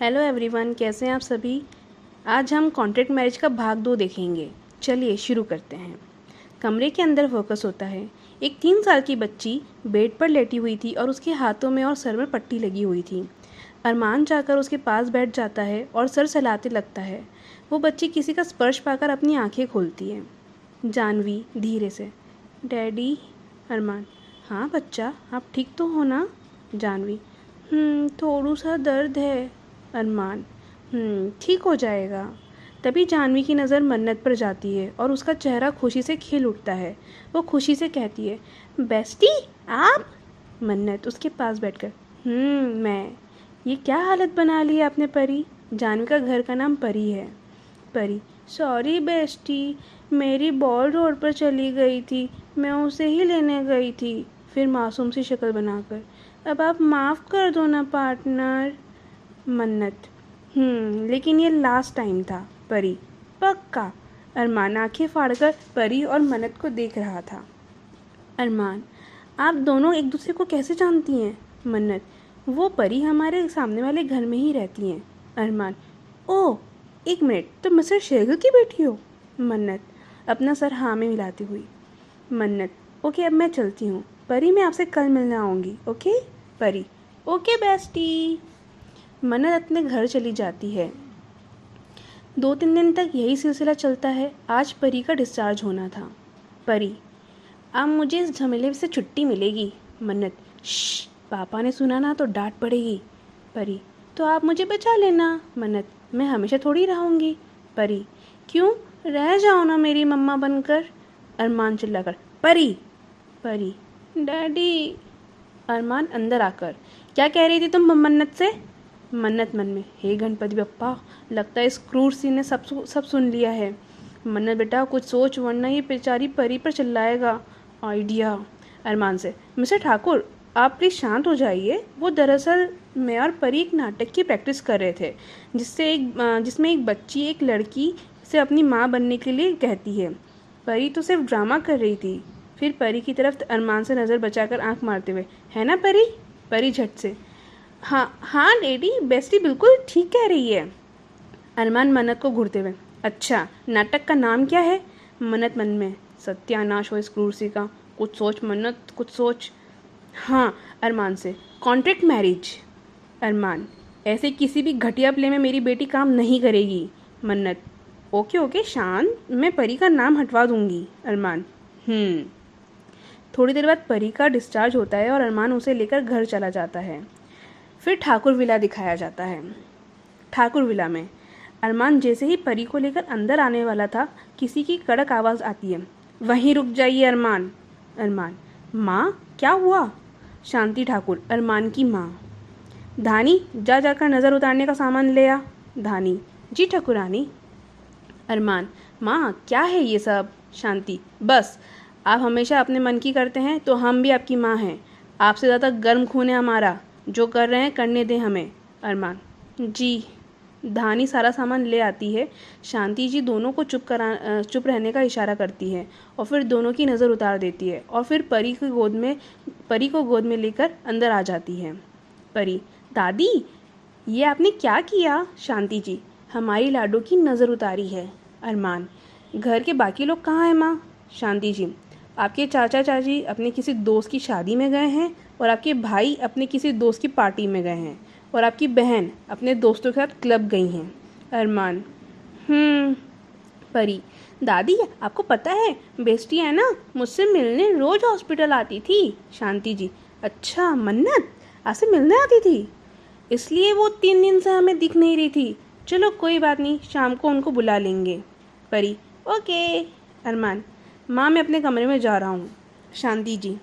Hello everyone, कैसे हैं आप सभी। आज हम कॉन्ट्रैक्ट मैरिज का भाग 2 देखेंगे। चलिए शुरू करते हैं। कमरे के अंदर फोकस होता है। एक 3 साल की बच्ची बेड पर लेटी हुई थी और उसके हाथों में और सर में पट्टी लगी हुई थी। अरमान जाकर उसके पास बैठ जाता है और सर सहलाते लगता है। वो बच्ची किसी का स्पर्श पाकर अपनी आंखें खोलती है। जानवी धीरे से, डैडी। अरमान, हाँ बच्चा, आप ठीक तो हो ना। जानवी, थोड़ा सा दर्द है। अरमान, ठीक हो जाएगा। तभी जानवी की नज़र मन्नत पर जाती है और उसका चेहरा खुशी से खिल उठता है। वो खुशी से कहती है, बेस्टी आप। मन्नत उसके पास बैठकर, मैं। ये क्या हालत बना ली है आपने परी। जानवी का घर का नाम परी है। परी, सॉरी बेस्टी, मेरी बॉल रोड पर चली गई थी, मैं उसे ही लेने गई थी। फिर मासूम सी शक्ल बनाकर, अब आप माफ़ कर दो ना पार्टनर। मन्नत, लेकिन ये लास्ट टाइम था। परी, पक्का। अरमान आंखें फाड़कर परी और मन्नत को देख रहा था। अरमान, आप दोनों एक दूसरे को कैसे जानती हैं। मन्नत, वो परी हमारे सामने वाले घर में ही रहती हैं। अरमान, ओह, एक मिनट, तो मिस्टर शेखर की बेटी हो। मन्नत अपना सर हाँ में मिलाती हुई। मन्नत, ओके, अब मैं चलती हूँ। परी, मैं आपसे कल मिलने आऊँगी, ओके। परी, ओके बेस्टी। मन्नत अपने घर चली जाती है। 2-3 दिन तक यही सिलसिला चलता है। आज परी का डिस्चार्ज होना था। परी, अब मुझे इस झमेले से छुट्टी मिलेगी। मन्नत, श्श, पापा ने सुना ना तो डांट पड़ेगी। परी, तो आप मुझे बचा लेना। मन्नत, मैं हमेशा थोड़ी रहूँगी। परी, क्यों, रह जाओ ना मेरी मम्मा बनकर। अरमान चिल्लाकर, परी। परी, डैडी। अरमान अंदर आकर, क्या कह रही थी तुम मन्नत से। मन्नत मन में, हे गणपति बप्पा, लगता है इस क्रूर सी ने सब सुन लिया है। मन्नत बेटा कुछ सोच, वरना ये बेचारी परी पर चिल्लाएगा। आइडिया। अरमान से, मिस्टर ठाकुर, आप प्लीज़ शांत हो जाइए। वो दरअसल मैं और परी एक नाटक की प्रैक्टिस कर रहे थे, जिसमें एक बच्ची एक लड़की से अपनी माँ बनने के लिए कहती है। परी तो सिर्फ ड्रामा कर रही थी। फिर परी की तरफ अरमान से नज़र बचाकर आंख मारते हुए, है ना परी। परी झट से, हाँ हाँ डैडी, बेस्टी बिल्कुल ठीक कह रही है। अरमान मन्नत को घूरते हुए, अच्छा, नाटक का नाम क्या है। मन्नत मन में, सत्यानाश हो इस क्रूसी का, कुछ सोच मन्नत, कुछ सोच। हाँ, अरमान से, कॉन्ट्रैक्ट मैरिज। अरमान, ऐसे किसी भी घटिया प्ले में मेरी बेटी काम नहीं करेगी। मन्नत, ओके ओके शांत, मैं परी का नाम हटवा दूंगी। अरमान, थोड़ी देर बाद परी का डिस्चार्ज होता है और अरमान उसे लेकर घर चला जाता है। फिर ठाकुर विला दिखाया जाता है। ठाकुर विला में अरमान जैसे ही परी को लेकर अंदर आने वाला था, किसी की कड़क आवाज़ आती है, वहीं रुक जाइए अरमान। अरमान, माँ क्या हुआ। शांति ठाकुर, अरमान की माँ। धानी, जा जाकर नज़र उतारने का सामान ले आ। धानी, जी ठाकुरानी। अरमान, माँ क्या है ये सब। शांति, बस, आप हमेशा अपने मन की करते हैं तो हम भी आपकी माँ हैं। आपसे ज़्यादा गर्म खून है हमारा, जो कर रहे हैं करने दें हमें। अरमान, जी। धानी सारा सामान ले आती है। शांति जी दोनों को चुप रहने का इशारा करती है और फिर दोनों की नज़र उतार देती है और फिर परी को गोद में लेकर अंदर आ जाती है। परी, दादी ये आपने क्या किया। शांति जी, हमारी लाडो की नज़र उतारी है। अरमान, घर के बाकी लोग कहाँ हैं माँ। शांति जी, आपके चाचा चाची अपने किसी दोस्त की शादी में गए हैं और आपके भाई अपने किसी दोस्त की पार्टी में गए हैं और आपकी बहन अपने दोस्तों के साथ क्लब गई हैं। अरमान, परी, दादी आपको पता है बेस्टी है ना, मुझसे मिलने रोज़ हॉस्पिटल आती थी। शांति जी, अच्छा, मन्नत आपसे मिलने आती थी, इसलिए वो 3 दिन से हमें दिख नहीं रही थी। चलो कोई बात नहीं, शाम को उनको बुला लेंगे। परी, ओके। अरमान, माँ मैं अपने कमरे में जा रहा हूँ। शांति जी,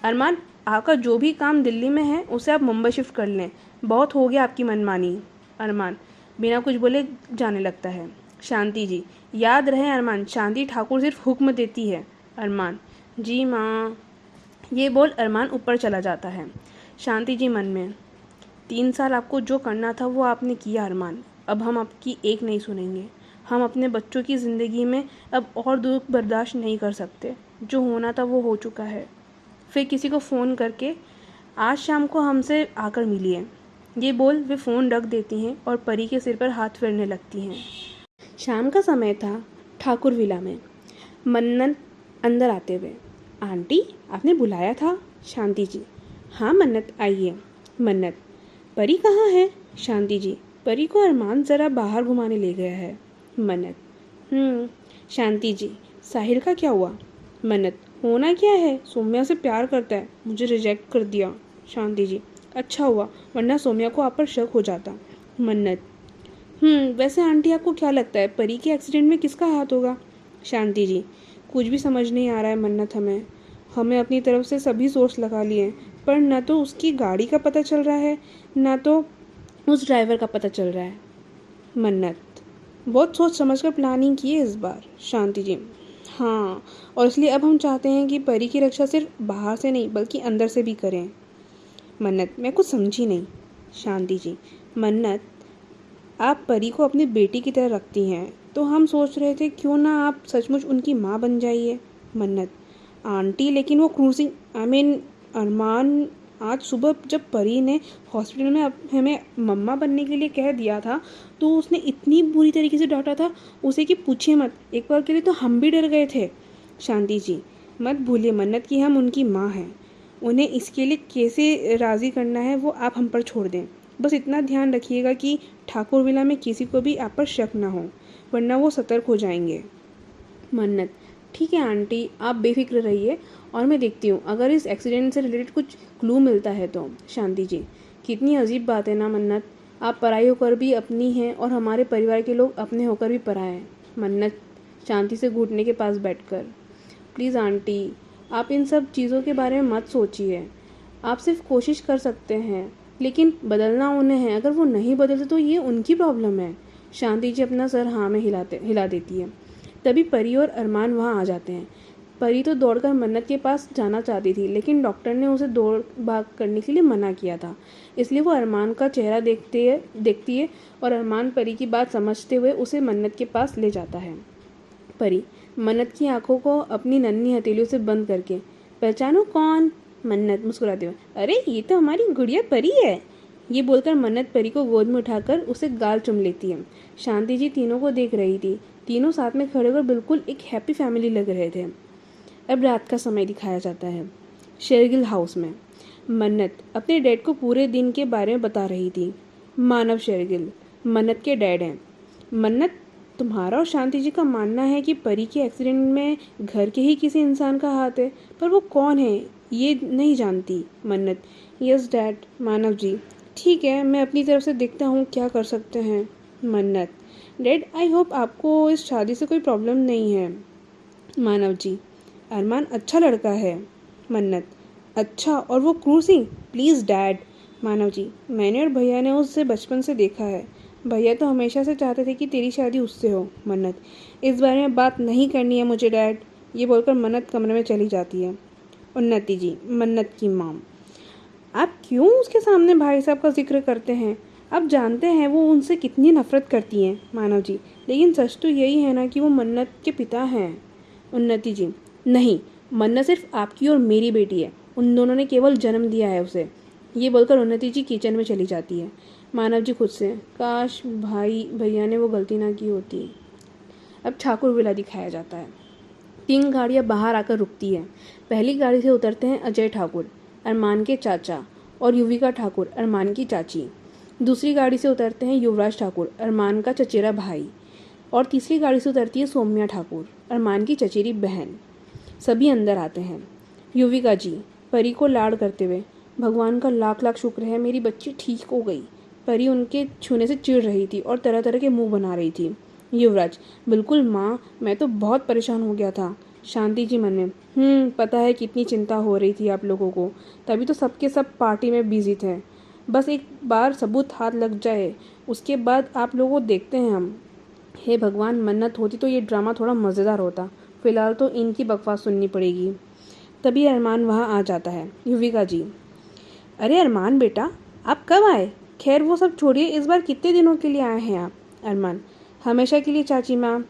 अरमान आपका जो भी काम दिल्ली में है उसे आप मुंबई शिफ्ट कर लें, बहुत हो गया आपकी मनमानी। अरमान बिना कुछ बोले जाने लगता है। शांति जी, याद रहे अरमान, शांति ठाकुर सिर्फ हुक्म देती है। अरमान, जी माँ। ये बोल अरमान ऊपर चला जाता है। शांति जी मन में, 3 साल आपको जो करना था वो आपने किया अरमान, अब हम आपकी एक नहीं सुनेंगे। हम अपने बच्चों की ज़िंदगी में अब और दुख बर्दाश्त नहीं कर सकते। जो होना था वो हो चुका है। फिर किसी को फ़ोन करके, आज शाम को हमसे आकर मिलिए। ये बोल वे फ़ोन रख देती हैं और परी के सिर पर हाथ फेरने लगती हैं। शाम का समय था। ठाकुर विला में मन्नत अंदर आते हुए, आंटी आपने बुलाया था? शांति जी, हाँ मन्नत आइए। मन्नत, परी कहाँ है? शांति जी, परी को अरमान ज़रा बाहर घुमाने ले गया है। मन्नत, शांति जी, साहिल का क्या हुआ? मन्नत, होना क्या है, सौम्या से प्यार करता है, मुझे रिजेक्ट कर दिया। शांति जी, अच्छा हुआ, वरना सौम्या को आप पर शक हो जाता। मन्नत, वैसे आंटी आपको क्या लगता है परी के एक्सीडेंट में किसका हाथ होगा? शांति जी, कुछ भी समझ नहीं आ रहा है मन्नत, हमें अपनी तरफ से सभी सोर्स लगा लिए, पर न तो उसकी गाड़ी का पता चल रहा है, न तो उस ड्राइवर का पता चल रहा है। मन्नत, बहुत सोच समझ कर प्लानिंग की है इस बार। शांति जी, हाँ, और इसलिए अब हम चाहते हैं कि परी की रक्षा सिर्फ बाहर से नहीं बल्कि अंदर से भी करें। मन्नत, मैं कुछ समझी नहीं। शांति जी, मन्नत, आप परी को अपनी बेटी की तरह रखती हैं, तो हम सोच रहे थे क्यों ना आप सचमुच उनकी माँ बन जाइए। मन्नत, आंटी लेकिन वो क्रूसिंग अरमान, आज सुबह जब परी ने हॉस्पिटल में हमें मम्मा बनने के लिए कह दिया था तो उसने इतनी बुरी तरीके से डांटा था उसे कि पूछिए मत, एक बार के लिए तो हम भी डर गए थे। शांति जी, मत भूलिए मन्नत कि हम उनकी माँ हैं, उन्हें इसके लिए कैसे राज़ी करना है वो आप हम पर छोड़ दें। बस इतना ध्यान रखिएगा कि ठाकुर विला में किसी को भी आप पर शक ना हो, वरना वो सतर्क हो जाएंगे। मन्नत, ठीक है आंटी, आप बेफिक्र रहिए और मैं देखती हूँ अगर इस एक्सीडेंट से रिलेटेड कुछ क्लू मिलता है तो। शांति जी, कितनी अजीब बात है ना मन्नत, आप पराई होकर भी अपनी हैं और हमारे परिवार के लोग अपने होकर भी पराए हैं। मन्नत शांति से घुटने के पास बैठकर, प्लीज़ आंटी, आप इन सब चीज़ों के बारे में मत सोचिए, आप सिर्फ कोशिश कर सकते हैं, लेकिन बदलना उन्हें है, अगर वो नहीं बदलते तो ये उनकी प्रॉब्लम है। शांति जी अपना सर हाँ में हिला देती है। तभी परी और अरमान वहाँ आ जाते हैं। परी तो दौड़कर मन्नत के पास जाना चाहती थी, लेकिन डॉक्टर ने उसे दौड़ भाग करने के लिए मना किया था, इसलिए वो अरमान का चेहरा देखती है और अरमान परी की बात समझते हुए उसे मन्नत के पास ले जाता है। परी मन्नत की आंखों को अपनी नन्ही हथेलियों से बंद करके, पहचानो कौन? मन्नत मुस्कुराते हुए, अरे ये तो हमारी गुड़िया परी है। ये बोलकर मन्नत परी को गोद में उठाकर उसे गाल चूम लेती है। शांति जी तीनों को देख रही थी, तीनों साथ में खड़े होकर बिल्कुल एक हैप्पी फैमिली लग रहे थे। अब रात का समय दिखाया जाता है। शेरगिल हाउस में मन्नत अपने डैड को पूरे दिन के बारे में बता रही थी। मानव शेरगिल मन्नत के डैड हैं। मन्नत, तुम्हारा और शांति जी का मानना है कि परी के एक्सीडेंट में घर के ही किसी इंसान का हाथ है, पर वो कौन है ये नहीं जानती। मन्नत, यस डैड। मानव जी, ठीक है, मैं अपनी तरफ से देखता हूँ क्या कर सकते हैं। मन्नत, डैड आई होप आपको इस शादी से कोई प्रॉब्लम नहीं है। मानव जी, अरमान अच्छा लड़का है। मन्नत, अच्छा, और वो क्रूसिंग? Please dad. मानव जी, मैंने और भैया ने उसे बचपन से देखा है, भैया तो हमेशा से चाहते थे कि तेरी शादी उससे हो। मन्नत, इस बारे में बात नहीं करनी है मुझे डैड। ये बोलकर मन्नत कमरे में चली जाती है। उन्नति जी, मन्नत की माम, आप क्यों उसके सामने भाई साहब का जिक्र करते हैं? आप जानते हैं वो उनसे कितनी नफरत करती हैं। मानव जी, लेकिन सच तो यही है ना कि वो मन्नत के पिता हैं। उन्नति जी, नहीं, मन्नत सिर्फ आपकी और मेरी बेटी है, उन दोनों ने केवल जन्म दिया है उसे। ये बोलकर उन्नति जी किचन में चली जाती है। मानव जी खुद से, काश भैया ने वो गलती ना की होती। अब ठाकुर विला दिखाया जाता है। 3 गाड़ियाँ बाहर आकर रुकती हैं। पहली गाड़ी से उतरते हैं अजय ठाकुर, अरमान के चाचा, और युविका ठाकुर, अरमान की चाची। दूसरी गाड़ी से उतरते हैं युवराज ठाकुर, अरमान का चचेरा भाई, और तीसरी गाड़ी से उतरती है सौम्या ठाकुर, अरमान की चचेरी बहन। सभी अंदर आते हैं। युविका जी परी को लाड़ करते हुए, भगवान का लाख लाख शुक्र है मेरी बच्ची ठीक हो गई। परी उनके छूने से चिढ़ रही थी और तरह तरह के मुंह बना रही थी। युवराज, बिल्कुल माँ, मैं तो बहुत परेशान हो गया था। शांति जी मन में, पता है कितनी चिंता हो रही थी आप लोगों को, तभी तो सबके सब पार्टी में बिजी थे। बस एक बार सबूत हाथ लग जाए, उसके बाद आप लोगों को देखते हैं हम। हे भगवान, मन्नत होती तो ये ड्रामा थोड़ा मज़ेदार होता, फिलहाल तो इनकी बकवास सुननी पड़ेगी। तभी अरमान वहाँ आ जाता है। युविका जी, अरे अरमान बेटा, आप कब आए? खैर वो सब छोड़िए, इस बार कितने दिनों के लिए आए हैं आप? अरमान, हमेशा के लिए चाची माँ,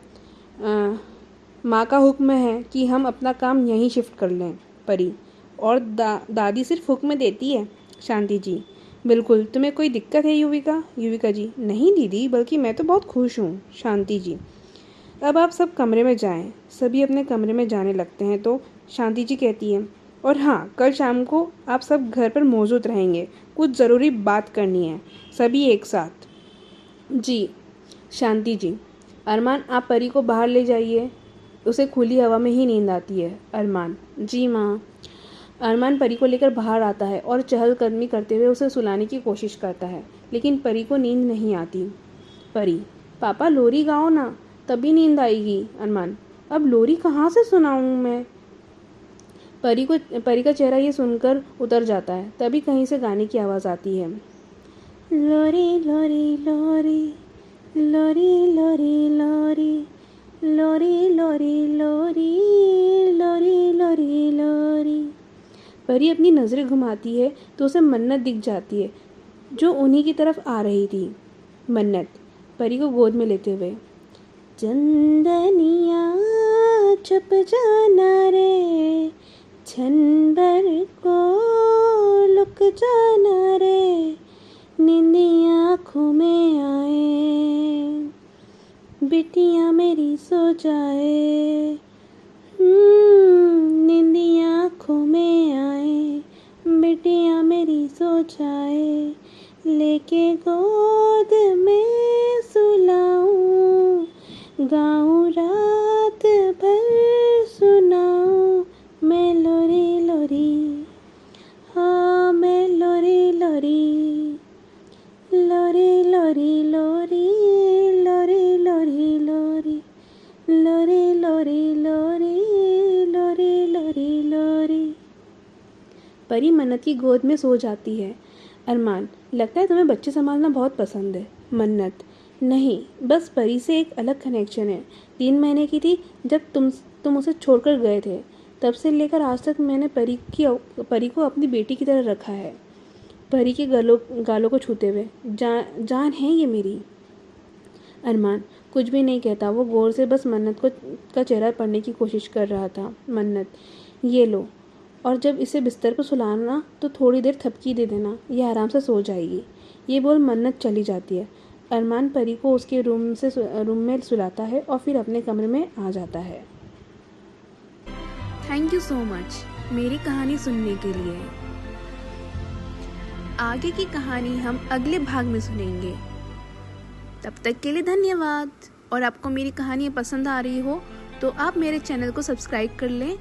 माँ का हुक्म है कि हम अपना काम यहीं शिफ्ट कर लें। परी, और दादी सिर्फ हुक्म देती है। शांति जी, बिल्कुल। तुम्हें कोई दिक्कत है युविका? युविका जी, नहीं दीदी, बल्कि मैं तो बहुत खुश हूँ। शांति जी, अब आप सब कमरे में जाएं। सभी अपने कमरे में जाने लगते हैं तो शांति जी कहती है, और हाँ, कल शाम को आप सब घर पर मौजूद रहेंगे, कुछ ज़रूरी बात करनी है, सभी एक साथ। जी। शांति जी, अरमान आप परी को बाहर ले जाइए, उसे खुली हवा में ही नींद आती है। अरमान, जी माँ। अरमान परी को लेकर बाहर आता है और चहलकदमी करते हुए उसे सुलाने की कोशिश करता है, लेकिन परी को नींद नहीं आती। परी, पापा लोरी गाओ ना, तभी नींद आएगी। अरमान, अब लोरी कहाँ से सुनाऊँ मैं? परी का चेहरा ये सुनकर उतर जाता है। तभी कहीं से गाने की आवाज़ आती है। लोरी लोरी लोरी लोरी लोरी लोरी लोरी लोरी लोरी लोरी लोरी लोरी। परी अपनी नज़रें घुमाती है तो उसे मन्नत दिख जाती है, जो उन्हीं की तरफ आ रही थी। मन्नत परी को गोद में लेते हुए, चंदनिया छुप जाना रे, क्षण भर को लुक जाना रे, नींदियाँ आँखों में आए, बिटिया मेरी सो जाए, नींदियाँ आँखों में आए, बिटिया मेरी सो जाए, लेके गोद में सुलाऊं, गाऊं रात भर सुनाऊं, मैं लोरी लोरी, हाँ मैं लोरी लोरी, लोरी लोरी लोरी लोरी लोरी लोरी लोरी लोरी लोरी लोरी लोरी लोरी। परी मन्नत की गोद में सो जाती है। अरमान, लगता है तुम्हें बच्चे संभालना बहुत पसंद है। मन्नत, नहीं, बस परी से एक अलग कनेक्शन है। 3 महीने की थी जब तुम उसे छोड़कर गए थे, तब से लेकर आज तक मैंने परी को अपनी बेटी की तरह रखा है। परी के गालों को छूते हुए, जान है ये मेरी। अरमान कुछ भी नहीं कहता, वो गौर से बस मन्नत का चेहरा पढ़ने की कोशिश कर रहा था। मन्नत, ये लो, और जब इसे बिस्तर पर सुलाना तो थोड़ी देर थपकी दे देना, ये आराम से सो जाएगी। ये बोल मन्नत चली जाती है। अरमान परी को उसके रूम में सुलाता है और फिर अपने कमरे में आ जाता है। थैंक यू सो मच मेरी कहानी सुनने के लिए। आगे की कहानी हम अगले भाग में सुनेंगे। तब तक के लिए धन्यवाद। और आपको मेरी कहानी पसंद आ रही हो तो आप मेरे चैनल को सब्सक्राइब कर लें